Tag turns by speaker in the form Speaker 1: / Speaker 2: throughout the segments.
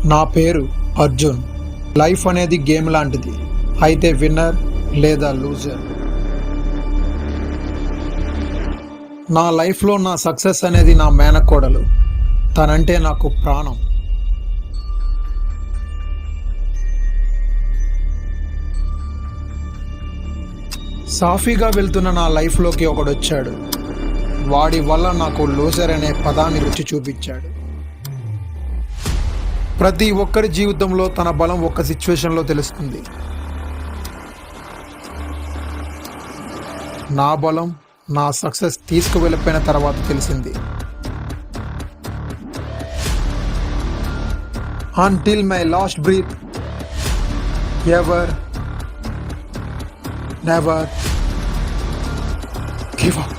Speaker 1: నా పేరు అర్జున్. లైఫ్ అనేది గేమ్ లాంటిది. అయితే విన్నర్ లేదా లూజర్. నా లైఫ్లో నా సక్సెస్ అనేది నా మేనకోడలు. తనంటే నాకు ప్రాణం. సాఫీగా వెళ్తున్న నా లైఫ్లోకి ఒకడొచ్చాడు. వాడి వల్ల నాకు లూజర్ అనే పదాన్ని రుచి చూపించాడు. ప్రతి ఒక్కరి జీవితంలో తన బలం ఒక్క సిచ్యువేషన్లో తెలుస్తుంది. నా బలం నా సక్సెస్ తీసుకువెళ్ళిపోయిన తర్వాత తెలిసింది. Until my last breath, ever, never give up.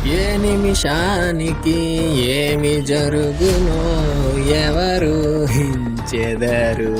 Speaker 2: ఏ నిమిషానికి ఏమి జరుగునో ఎవరు హించెదరు.